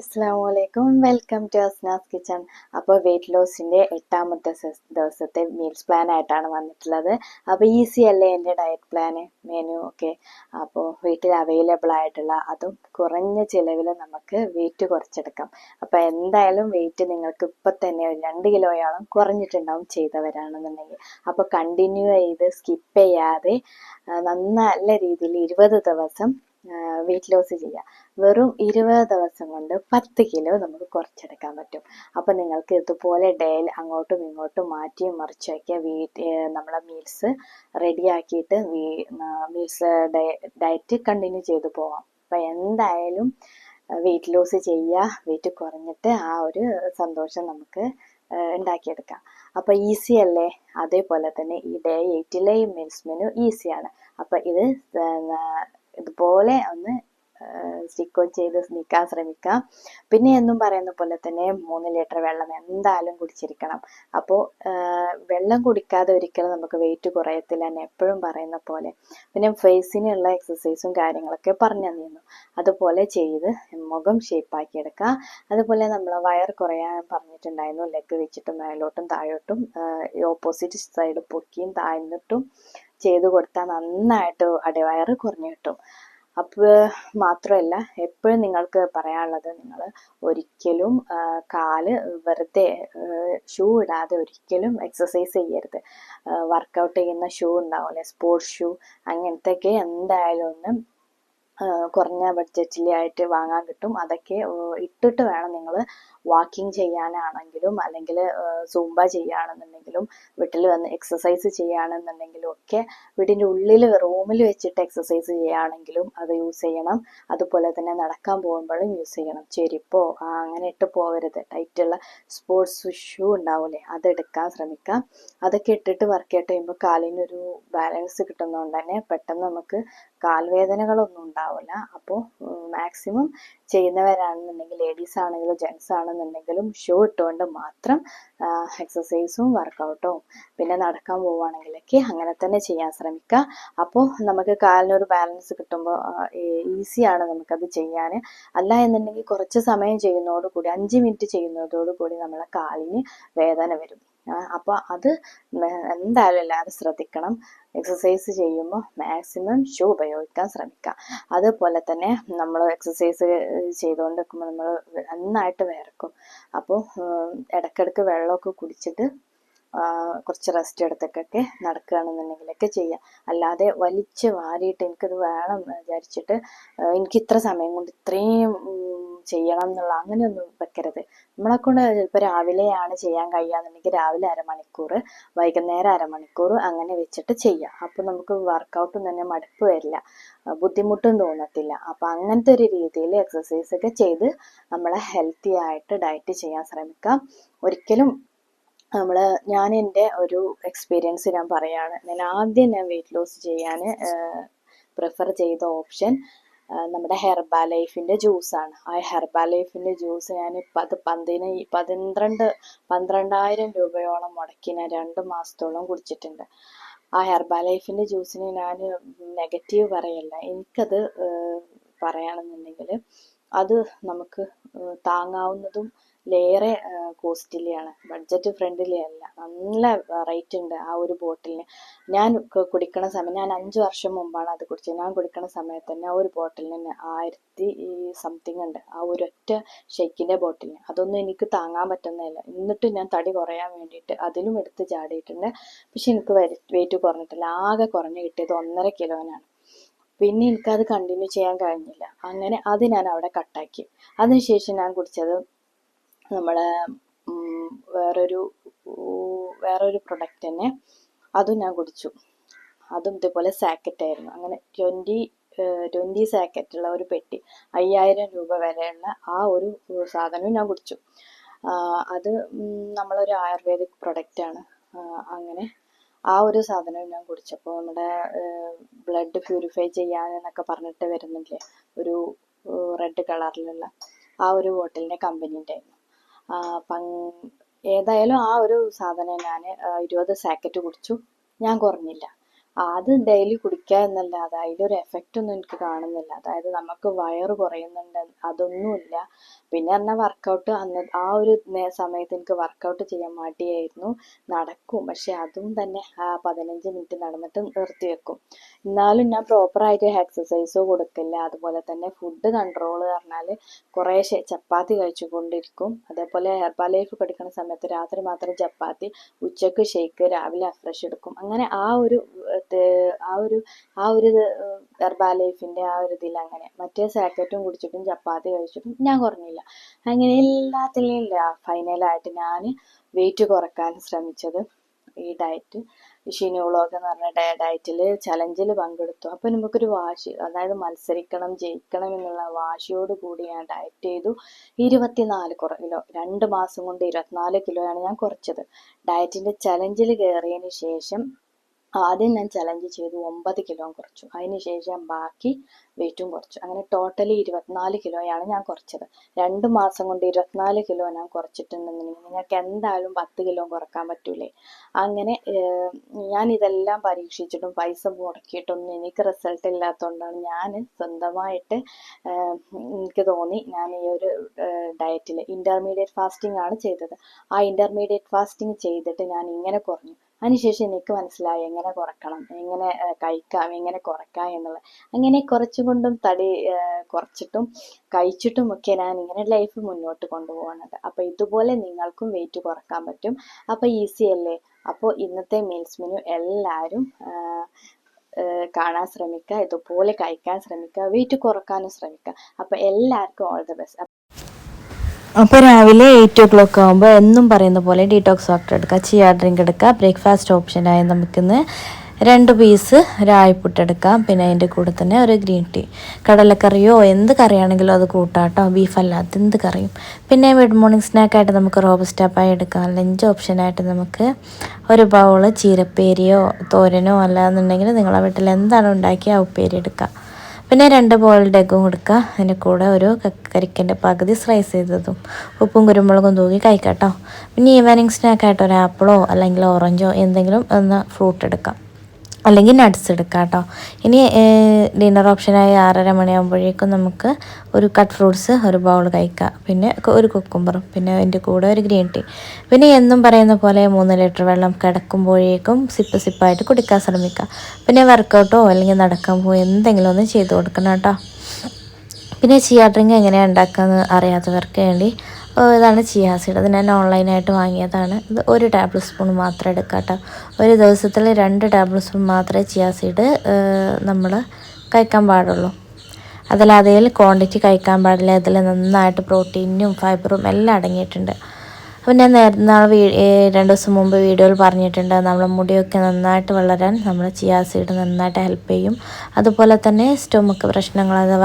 അസ്സലാമലൈക്കും welcome to Asnas kitchen. അപ്പോൾ wait ലോസിൻ്റെ 8ാമത്തെ ദിവസത്തെ മീൽസ് പ്ലാൻ ആയിട്ടാണ് വന്നിട്ടുള്ളത്. അപ്പോൾ ഈസി അല്ലേ എൻ്റെ ഡയറ്റ് പ്ലാന് മെനു ഒക്കെ. അപ്പോൾ വീട്ടിൽ അവൈലബിൾ ആയിട്ടുള്ള അതും കുറഞ്ഞ ചിലവിൽ നമുക്ക് വെയിറ്റ് കുറച്ചെടുക്കാം. അപ്പോൾ എന്തായാലും വെയിറ്റ് നിങ്ങൾക്ക് ഇപ്പം തന്നെ ഒരു 2 കിലോയോളം കുറഞ്ഞിട്ടുണ്ടാവും ചെയ്തവരാണെന്നുണ്ടെങ്കിൽ. അപ്പോൾ കണ്ടിന്യൂ ചെയ്ത് സ്കിപ്പ് ചെയ്യാതെ നല്ല രീതിയിൽ 20 ദിവസം വെയിറ്റ് ലോസ് ചെയ്യുക. വെറും 20 ദിവസം കൊണ്ട് 10 കിലോ നമുക്ക് കുറച്ചെടുക്കാൻ പറ്റും. അപ്പം നിങ്ങൾക്ക് ഇതുപോലെ ഡെയിലി അങ്ങോട്ടും ഇങ്ങോട്ടും മാറ്റിയും മറിച്ചൊക്കെ നമ്മളെ മീൽസ് റെഡിയാക്കിയിട്ട് മീൽസ് ഡയറ്റ് കണ്ടിന്യൂ ചെയ്തു പോവാം. അപ്പം എന്തായാലും വെയിറ്റ് ലോസ് ചെയ്യുക, വെയിറ്റ് കുറഞ്ഞിട്ട് ആ ഒരു സന്തോഷം നമുക്ക് ഉണ്ടാക്കിയെടുക്കാം. അപ്പോൾ ഈസി അല്ലേ? അതേപോലെ തന്നെ ഈ ഡേ 8ലെ ഈ മീൽസ് മെനു ഈസിയാണ്. അപ്പം ഇതുപോലെ ഒന്ന് സ്റ്റിക്ക് ഓൺ ചെയ്ത് നിൽക്കാൻ ശ്രമിക്കാം. പിന്നെ എന്നും പറയുന്ന പോലെ തന്നെ 3 ലിറ്റർ വെള്ളം എന്തായാലും കുടിച്ചിരിക്കണം. അപ്പോൾ വെള്ളം കുടിക്കാതെ ഒരിക്കലും നമുക്ക് വെയിറ്റ് കുറയത്തില്ല എന്ന് എപ്പോഴും പറയുന്ന പോലെ. പിന്നെ ഫേസിനുള്ള എക്സസൈസും കാര്യങ്ങളൊക്കെ പറഞ്ഞു തന്നിരുന്നു, അതുപോലെ ചെയ്ത് മുഖം ഷേപ്പാക്കി എടുക്കുക. അതുപോലെ നമ്മൾ വയർ കുറയാൻ പറഞ്ഞിട്ടുണ്ടായിരുന്നു. ലെഗ് വെച്ചിട്ട് മേലോട്ടും താഴോട്ടും ഓപ്പോസിറ്റ് സൈഡ് പൊക്കിയും താഴ്ന്നിട്ടും ചെയ്ത് കൊടുത്താൽ നന്നായിട്ട് അടിവയറ് കുറഞ്ഞു കിട്ടും. അപ്പോൾ മാത്രമല്ല, എപ്പോഴും നിങ്ങൾക്ക് പറയാനുള്ളത്, നിങ്ങൾ ഒരിക്കലും കാല് വെറുതെ ഷൂ ഇടാതെ ഒരിക്കലും എക്സസൈസ് ചെയ്യരുത്. വർക്കൗട്ട് ചെയ്യുന്ന ഷൂ ഉണ്ടാവില്ലേ, സ്പോർട്സ് ഷൂ, അങ്ങനത്തെയൊക്കെ എന്തായാലും ഒന്ന് കുറഞ്ഞ ബഡ്ജറ്റിലായിട്ട് വാങ്ങാൻ കിട്ടും. അതൊക്കെ ഇട്ടിട്ട് വേണം നിങ്ങൾ വാക്കിംഗ് ചെയ്യാനാണെങ്കിലും അല്ലെങ്കിൽ സൂംബ ചെയ്യുകയാണെന്നുണ്ടെങ്കിലും വീട്ടിൽ വന്ന് എക്സസൈസ് ചെയ്യുകയാണെന്നുണ്ടെങ്കിലും ഒക്കെ വീടിൻ്റെ ഉള്ളിൽ റൂമിൽ വെച്ചിട്ട് എക്സസൈസ് ചെയ്യുകയാണെങ്കിലും അത് യൂസ് ചെയ്യണം. അതുപോലെ തന്നെ നടക്കാൻ പോകുമ്പോഴും യൂസ് ചെയ്യണം. ചെരുപ്പോ അങ്ങനെ ഇട്ട് പോകരുത്. ടൈറ്റുള്ള സ്പോർട്സ് ഷൂ ഉണ്ടാവില്ലേ, അതെടുക്കാൻ ശ്രമിക്കാം. അതൊക്കെ ഇട്ടിട്ട് വർക്കൗട്ട് ചെയ്യുമ്പോൾ കാലിനൊരു ബാലൻസ് കിട്ടുന്നതുകൊണ്ട് തന്നെ പെട്ടെന്ന് നമുക്ക് കാൽവേദനകളൊന്നും ഉണ്ടാവില്ല. അപ്പോൾ മാക്സിമം ചെയ്യുന്നവരാണെന്നുണ്ടെങ്കിൽ, ലേഡീസ് ആണെങ്കിലും ജെൻസ് ആണെന്നുണ്ടെങ്കിലും ഷൂ ഇട്ടുകൊണ്ട് മാത്രം എക്സസൈസും വർക്കൗട്ടും പിന്നെ നടക്കാൻ പോവുകയാണെങ്കിലൊക്കെ അങ്ങനെ തന്നെ ചെയ്യാൻ ശ്രമിക്കുക. അപ്പോൾ നമുക്ക് കാലിനൊരു ബാലൻസ് കിട്ടുമ്പോൾ ഈസിയാണ് നമുക്കത് ചെയ്യാൻ. അല്ല എന്നുണ്ടെങ്കിൽ കുറച്ച് സമയം ചെയ്യുന്നതോടുകൂടി 5 മിനിറ്റ് ചെയ്യുന്നതോടുകൂടി നമ്മളെ കാലിന് വേദന വരും. അപ്പോൾ അത് എന്തായാലും എല്ലാവരും ശ്രദ്ധിക്കണം. എക്സസൈസ് ചെയ്യുമ്പോൾ മാക്സിമം ഷൂ ഉപയോഗിക്കാൻ ശ്രമിക്കുക. അതുപോലെ തന്നെ നമ്മൾ എക്സസൈസ് ചെയ്തുകൊണ്ട് നിൽക്കുമ്പോൾ നമ്മൾ നന്നായിട്ട് വിയർക്കും. അപ്പോൾ ഇടയ്ക്കിടയ്ക്ക് വെള്ളമൊക്കെ കുടിച്ചിട്ട് കുറച്ച് റെസ്റ്റ് എടുത്തൊക്കെ നടക്കുകയാണെന്നുണ്ടെങ്കിലൊക്കെ ചെയ്യാം. അല്ലാതെ വലിച്ച് വാരിയിട്ട് എനിക്കത് വേണം വിചാരിച്ചിട്ട് എനിക്ക് ഇത്ര സമയം കൊണ്ട് ഇത്രയും ചെയ്യണം എന്നുള്ള അങ്ങനെയൊന്നും വെക്കരുത്. നമ്മളെക്കൊണ്ട് ചിലപ്പോൾ രാവിലെയാണ് ചെയ്യാൻ കഴിയുകയെന്നുണ്ടെങ്കിൽ രാവിലെ അരമണിക്കൂർ, വൈകുന്നേരം അരമണിക്കൂർ അങ്ങനെ വെച്ചിട്ട് ചെയ്യാം. അപ്പോൾ നമുക്ക് വർക്കൗട്ടും തന്നെ മടുപ്പ് വരില്ല, ബുദ്ധിമുട്ടും തോന്നത്തില്ല. അപ്പോൾ അങ്ങനത്തെ ഒരു രീതിയിൽ എക്സസൈസ് ഒക്കെ ചെയ്ത് നമ്മളെ ഹെൽത്തി ആയിട്ട് ഡയറ്റ് ചെയ്യാൻ ശ്രമിക്കാം. ഒരിക്കലും ഞാൻ എൻ്റെ ഒരു എക്സ്പീരിയൻസ് ഞാൻ പറയുകയാണ്. ആദ്യം വെയിറ്റ് ലോസ് ചെയ്യാൻ പ്രിഫർ ചെയ്ത ഓപ്ഷൻ നമ്മുടെ ഹെർബാ ലൈഫിൻ്റെ ജ്യൂസാണ്. ആ ഹെർബാ ലൈഫിൻ്റെ ജ്യൂസ് ഞാൻ 12,000 രൂപയോളം മുടക്കി ഞാൻ 2 മാസത്തോളം കുടിച്ചിട്ടുണ്ട്. ആ ഹെർബാ ലൈഫിൻ്റെ ജ്യൂസിന് ഞാൻ നെഗറ്റീവ് പറയല്ല. എനിക്കത് പറയുകയാണെന്നുണ്ടെങ്കിൽ അത് നമുക്ക് താങ്ങാവുന്നതും ലേറെ കോസ്റ്റ്ലിയാണ്, ബഡ്ജറ്റ് ഫ്രണ്ട്ലി അല്ല. നല്ല റേറ്റ് ഉണ്ട് ആ ഒരു ബോട്ടിലിന്. ഞാൻ കുടിക്കണ സമയം, ഞാൻ 5 വർഷം മുമ്പാണ് അത് കുടിച്ചത്. ഞാൻ കുടിക്കണ സമയത്ത് തന്നെ ആ ഒരു ബോട്ടിലിന് 1000 സംതിങ് ഉണ്ട്, ആ ഒരൊറ്റ ഷെയ്ക്കിൻ്റെ ബോട്ടിലിന്. അതൊന്നും എനിക്ക് താങ്ങാൻ പറ്റുന്നതല്ല. എന്നിട്ട് ഞാൻ തടി കുറയാൻ വേണ്ടിയിട്ട് അതിലും എടുത്ത് ചാടിയിട്ടുണ്ട്. പക്ഷെ എനിക്ക് വെയിറ്റ് കുറഞ്ഞിട്ടില്ല. ആകെ കുറഞ്ഞ് കിട്ടിയത് 1.5 കിലോനാണ്. പിന്നെ എനിക്കത് കണ്ടിന്യൂ ചെയ്യാൻ കഴിഞ്ഞില്ല. അങ്ങനെ അത് ഞാൻ അവിടെ കട്ടാക്കി. അതിനുശേഷം ഞാൻ കുടിച്ചത് നമ്മളെ വേറൊരു പ്രൊഡക്റ്റ് തന്നെ, അതും ഞാൻ കുടിച്ചു. അതും ഇതേപോലെ സാക്കറ്റായിരുന്നു. അങ്ങനെ 20 സാക്കറ്റുള്ള ഒരു പെട്ടി, 5000 രൂപ വിലയുള്ള ആ ഒരു സാധനവും ഞാൻ കുടിച്ചു. അത് നമ്മളൊരു ആയുർവേദിക് പ്രൊഡക്റ്റാണ്. അങ്ങനെ ആ ഒരു സാധനം ഞാൻ കുടിച്ചപ്പോൾ നമ്മുടെ ബ്ലഡ് പ്യൂരിഫൈ ചെയ്യാനെന്നൊക്കെ പറഞ്ഞിട്ട് വരുന്നില്ലേ, ഒരു റെഡ് കളറിലുള്ള ആ ഒരു ബോട്ടിലിൻ്റെ കമ്പനീൻ്റെ ആയിരുന്നു. ഏതായാലും ആ ഒരു സാധനം ഞാൻ 20 സാക്കറ്റ് കുടിച്ചു, ഞാൻ കുറഞ്ഞില്ല. അത് ഡെയിലി കുടിക്കുക എന്നല്ലാതെ അതിലൊരു എഫക്റ്റ് ഒന്നും എനിക്ക് കാണുന്നില്ല. അതായത് നമുക്ക് വയറ് കുറയുന്നുണ്ട് അതൊന്നുമില്ല. പിന്നെ പറഞ്ഞാൽ വർക്കൗട്ട് അന്ന് ആ ഒരു സമയത്ത് എനിക്ക് വർക്കൗട്ട് ചെയ്യാൻ മടിയായിരുന്നു. നടക്കും, പക്ഷെ അതും തന്നെ 15 മിനിറ്റ് നടന്നിട്ട് നിർത്തി വെക്കും. എന്നാലും ഞാൻ പ്രോപ്പറായിട്ട് എക്സസൈസോ കൊടുക്കില്ല. അതുപോലെ തന്നെ ഫുഡ് കൺട്രോൾ പറഞ്ഞാൽ കുറേശ്ശെ ചപ്പാത്തി കഴിച്ചുകൊണ്ടിരിക്കും. അതേപോലെ ഹെർബൽ ലൈഫ് പഠിക്കുന്ന സമയത്ത് രാത്രി മാത്രം ചപ്പാത്തി, ഉച്ചക്ക് ഷേക്ക്, രാവിലെ അഫ്രഷ് എടുക്കും. അങ്ങനെ ആ ഒരു ഹെർബൽ ലൈഫിന്റെ ആ ഒരു ഇതിൽ അങ്ങനെ മറ്റേ സാക്കറ്റും കുടിച്ചിട്ടും ചപ്പാത്തി കഴിച്ചിട്ടും ഞാൻ കുറഞ്ഞില്ല. അങ്ങനെ എല്ലാത്തിലും ഫൈനലായിട്ട് ഞാൻ വെയിറ്റ് കുറക്കാൻ ശ്രമിച്ചത് ഈ ഡയറ്റ് ഷിനു വ്ളോഗ് എന്ന് പറഞ്ഞ ഡയറ്റിൽ ചലഞ്ചിൽ പങ്കെടുത്തു. അപ്പം നമുക്കൊരു വാശി, അതായത് മത്സരിക്കണം, ജയിക്കണം എന്നുള്ള വാശിയോട് കൂടി ഞാൻ ഡയറ്റ് ചെയ്തു. 24 കിലോ 2 മാസം കൊണ്ട് 24 കിലോയാണ് ഞാൻ കുറച്ചത്. ഡയറ്റിന്റെ ചലഞ്ചിൽ കയറിയതിന് ശേഷം ആദ്യം ഞാൻ ചലഞ്ച് ചെയ്തു 9 കിലോ കുറച്ചു. അതിന് ശേഷം ബാക്കി വെയിറ്റും കുറച്ചു. അങ്ങനെ ടോട്ടലി 24 കിലോയാണ് ഞാൻ കുറച്ചത്. 2 മാസം കൊണ്ട് 24 കിലോ ഞാൻ കുറച്ചിട്ടുണ്ടെന്നുണ്ടെങ്കിൽ നിങ്ങൾക്ക് എന്തായാലും 10 കിലോ കുറക്കാൻ പറ്റൂലേ. അങ്ങനെ ഞാൻ ഇതെല്ലാം പരീക്ഷിച്ചിട്ടും പൈസ മുടക്കിയിട്ടൊന്നും എനിക്ക് റിസൾട്ട് ഇല്ലാത്തതുകൊണ്ടാണ് ഞാൻ സ്വന്തമായിട്ട് എനിക്ക് തോന്നി ഞാൻ ഈ ഒരു ഡയറ്റിൽ ഇന്റർമീഡിയറ്റ് ഫാസ്റ്റിംഗ് ആണ് ചെയ്തത്. ആ ഇന്റർമീഡിയറ്റ് ഫാസ്റ്റിംഗ് ചെയ്തിട്ട് ഞാൻ ഇങ്ങനെ കുറഞ്ഞു. അതിനുശേഷം എനിക്ക് മനസ്സിലായി എങ്ങനെ കുറക്കണം, എങ്ങനെ കഴിക്കാം, എങ്ങനെ കുറക്കാം എന്നുള്ളത്. അങ്ങനെ കുറച്ചുകൊണ്ടും തടി കുറച്ചിട്ടും കഴിച്ചിട്ടും ഒക്കെ ഞാൻ ഇങ്ങനെ ലൈഫ് മുന്നോട്ട് കൊണ്ടുപോകുന്നത്. അപ്പോൾ ഇതുപോലെ നിങ്ങൾക്കും വെയിറ്റ് കുറക്കാൻ പറ്റും. അപ്പോൾ ഈസി അല്ലേ. അപ്പോൾ ഇന്നത്തെ മീൽസ് മെനു എല്ലാവരും കാണാൻ ശ്രമിക്കുക, ഇതുപോലെ കഴിക്കാൻ ശ്രമിക്കുക, വെയിറ്റ് കുറക്കാനും ശ്രമിക്കുക. അപ്പോൾ എല്ലാവർക്കും ഓൾ ദി ബെസ്റ്റ്. അപ്പോൾ രാവിലെ 8 ആകുമ്പോൾ എന്നും പറയുന്ന പോലെ ഡീറ്റോക്സ് വാട്ടർ എടുക്കുക, ചിയ ഡ്രിങ്ക് എടുക്കുക. ബ്രേക്ക്ഫാസ്റ്റ് ഓപ്ഷനായി നമുക്കിന്ന് 2 പീസ് രായ്പുട്ട് എടുക്കാം. പിന്നെ അതിൻ്റെ കൂടെ തന്നെ ഒരു ഗ്രീൻ ടീ, കടലക്കറിയോ എന്ത് കറിയാണെങ്കിലും അത് കൂട്ടാട്ടോ, ബീഫല്ലാത്ത എന്ത് കറിയും. പിന്നെ മിഡ് മോർണിംഗ് സ്നാക്കായിട്ട് നമുക്ക് റോബസ്റ്റ പായ എടുക്കാം. ലഞ്ച് ഓപ്ഷനായിട്ട് നമുക്ക് ഒരു ബൗള് ചീരപ്പേരിയോ തോരനോ അല്ലാന്നുണ്ടെങ്കിൽ നിങ്ങളെ വീട്ടിൽ എന്താണ് ഉണ്ടാക്കിയ ആ ഉപ്പേരി എടുക്കാം. പിന്നെ 2 ബോയിൽഡ് എഗ്ഗും കൊടുക്കുക. അതിൻ്റെ കൂടെ ഒരു കരിക്കൻ്റെ പകുതി സ്ലൈസ് ചെയ്തതും ഉപ്പും കുരുമുളകും തൂക്കി കഴിക്കാം കേട്ടോ. പിന്നെ ഈവനിങ് സ്നാക്കായിട്ട് ഒരു ആപ്പിളോ അല്ലെങ്കിൽ ഓറഞ്ചോ എന്തെങ്കിലും ഒന്ന് ഫ്രൂട്ട് എടുക്കാം, അല്ലെങ്കിൽ നട്ട്സ് എടുക്കാം കേട്ടോ. ഇനി ഡിന്നർ ഓപ്ഷനായി 6:30 മണിയാകുമ്പോഴേക്കും നമുക്ക് ഒരു കട്ട് ഫ്രൂട്ട്സ് ഒരു ബൗൾ കഴിക്കാം. പിന്നെ ഒരു കുക്കുംബറും, പിന്നെ അതിൻ്റെ കൂടെ ഒരു ഗ്രീൻ ടീ. പിന്നെ എന്നും പറയുന്ന പോലെ 3 ലിറ്റർ വെള്ളം കിടക്കുമ്പോഴേക്കും സിപ്പായിട്ട് കുടിക്കാൻ ശ്രമിക്കുക. പിന്നെ വർക്കൗട്ടോ അല്ലെങ്കിൽ നടക്കാൻ പോയി എന്തെങ്കിലും ഒന്ന് ചെയ്ത് കൊടുക്കണം കേട്ടോ. പിന്നെ ചിയ ഡ്രിങ്ക് എങ്ങനെയാണ് ഉണ്ടാക്കാമെന്ന് അറിയാത്തവർക്ക് വേണ്ടി ഇതാണ് ചിയ സീഡ്. അത് ഞാൻ ഓൺലൈനായിട്ട് വാങ്ങിയതാണ്. ഇത് 1 ടേബിൾ സ്പൂൺ മാത്രം എടുക്കാം കേട്ടോ. ഒരു ദിവസത്തിൽ 2 ടേബിൾ സ്പൂൺ മാത്രമേ ചിയ സീഡ് നമ്മൾ കഴിക്കാൻ പാടുള്ളൂ. അതിൽ ക്വാണ്ടിറ്റി കഴിക്കാൻ പാടില്ല. ഇതിൽ നന്നായിട്ട് പ്രോട്ടീനും ഫൈബറും എല്ലാം അടങ്ങിയിട്ടുണ്ട്. അപ്പോൾ ഞാൻ നാളെ 2 ദിവസം മുമ്പ് വീഡിയോയിൽ പറഞ്ഞിട്ടുണ്ട്, നമ്മളെ മുടിയൊക്കെ നന്നായിട്ട് വളരാൻ നമ്മൾ ചിയ സീഡ് നന്നായിട്ട് ഹെൽപ്പ് ചെയ്യും. അതുപോലെ തന്നെ സ്റ്റൊമക്ക് പ്രശ്നങ്ങൾ, അത്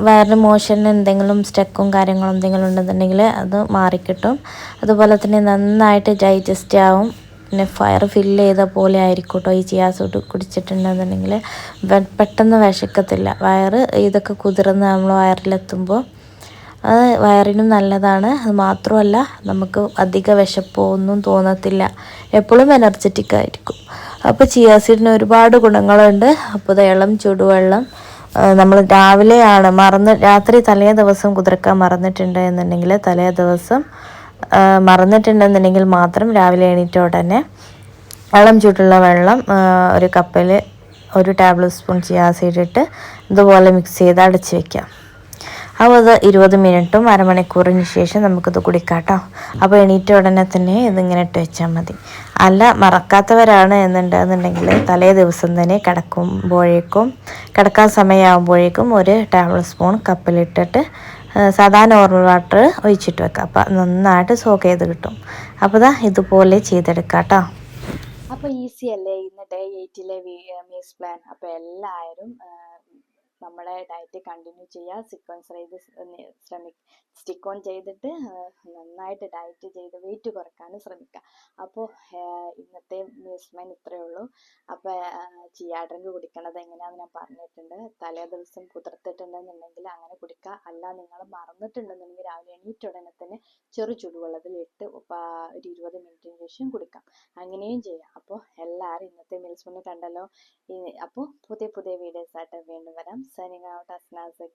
വയറിന് മോഷന് എന്തെങ്കിലും സ്റ്റക്കും കാര്യങ്ങളും എന്തെങ്കിലും ഉണ്ടെന്നുണ്ടെങ്കിൽ അത് മാറിക്കിട്ടും. അതുപോലെ തന്നെ നന്നായിട്ട് ഡൈജസ്റ്റ് ആവും. പിന്നെ ഫയർ ഫില്ല് ചെയ്ത പോലെ ആയിരിക്കും കേട്ടോ ഈ ചിയ സീഡ് കുടിച്ചിട്ടുണ്ടെന്നുണ്ടെങ്കിൽ. പെട്ടെന്ന് വിശക്കത്തില്ല. ഇതൊക്കെ കുതിർന്ന് നമ്മൾ വയറിലെത്തുമ്പോൾ അത് വയറിനും നല്ലതാണ്. അത് മാത്രമല്ല നമുക്ക് അധിക വിശപ്പോ ഒന്നും തോന്നത്തില്ല, എപ്പോഴും എനർജറ്റിക് ആയിരിക്കും. അപ്പോൾ ചിയ സീഡിന് ഒരുപാട് ഗുണങ്ങളുണ്ട്. അപ്പോൾ ഇളം ചൂടുവെള്ളം നമ്മൾ രാവിലെയാണ് രാത്രി തലേ ദിവസം കുതിർക്കാൻ മറന്നിട്ടുണ്ട് എന്നുണ്ടെങ്കിൽ മറന്നിട്ടുണ്ടെന്നുണ്ടെങ്കിൽ മാത്രം രാവിലെ എണീറ്റ ഉടനെ ഇളം ചൂടുള്ള വെള്ളം ഒരു കപ്പിൽ 1 ടേബിൾ സ്പൂൺ ചിയ സീഡ് ഇട്ട് ഇതുപോലെ മിക്സ് ചെയ്ത് അടച്ച് വയ്ക്കാം. അപ്പോൾ അത് 20 മിനിറ്റും അരമണിക്കൂറിന് ശേഷം നമുക്കിത് കുടിക്കാം കേട്ടോ. അപ്പോൾ എണീറ്റ ഉടനെ തന്നെ ഇതിങ്ങനെ ഇട്ട് വെച്ചാൽ മതി. അല്ല മറക്കാത്തവരാണ് എന്നുണ്ടെന്നുണ്ടെങ്കിൽ തലേ ദിവസം തന്നെ കിടക്കാൻ സമയമാകുമ്പോഴേക്കും 1 ടേബിൾ സ്പൂൺ കപ്പിലിട്ടിട്ട് സാധാ നോർമൽ വാട്ടർ ഒഴിച്ചിട്ട് വെക്കാം. അപ്പോൾ നന്നായിട്ട് സോക്ക് ചെയ്ത് കിട്ടും. അപ്പോൾ ഇതുപോലെ ചെയ്തെടുക്കാം കേട്ടോ. അപ്പോൾ ഈസി അല്ലേ ഇന്ന് ഡേ 8ലെ മീൽസ് പ്ലാൻ. അപ്പോൾ എല്ലാവരും നമ്മളെ ഡയറ്റ് കണ്ടിന്യൂ ചെയ്യുക. സീക്വൻസ് ചെയ്ത് സ്റ്റിക്ക് ഓൺ ചെയ്തിട്ട് നന്നായിട്ട് ഡയറ്റ് ചെയ്ത് വെയിറ്റ് കുറയ്ക്കാനും ശ്രമിക്കുക. അപ്പോൾ ഇന്നത്തെ ന്യൂസ്മെൻ ഇത്രയേ ഉള്ളൂ. അപ്പോൾ ചിയ ഡ്രിങ്ക് കുടിക്കണത് എങ്ങനെയാണെന്ന് ഞാൻ പറഞ്ഞിട്ടുണ്ട്. തലേ ദിവസം കുതിർത്തിട്ടുണ്ടെന്നുണ്ടെങ്കിൽ അങ്ങനെ കുടിക്കുക. അല്ല നിങ്ങൾ മറന്നിട്ടുണ്ടെന്നുണ്ടെങ്കിൽ രാവിലെ എണീറ്റ ഉടനെ തന്നെ ചെറു ചൂടുവെള്ളത്തിൽ ഇട്ട് ഒരു 20 മിനിറ്റിന് ശേഷം കുടിക്കാം. അങ്ങനെയും ചെയ്യാം. അപ്പോൾ എല്ലാവരും ഇന്നത്തെ മീൽസ് മെനു കണ്ടല്ലോ. അപ്പോൾ പുതിയ വീഡിയോസ് ആയിട്ട് വീണ്ടും വരാം. Signing out, Asnas.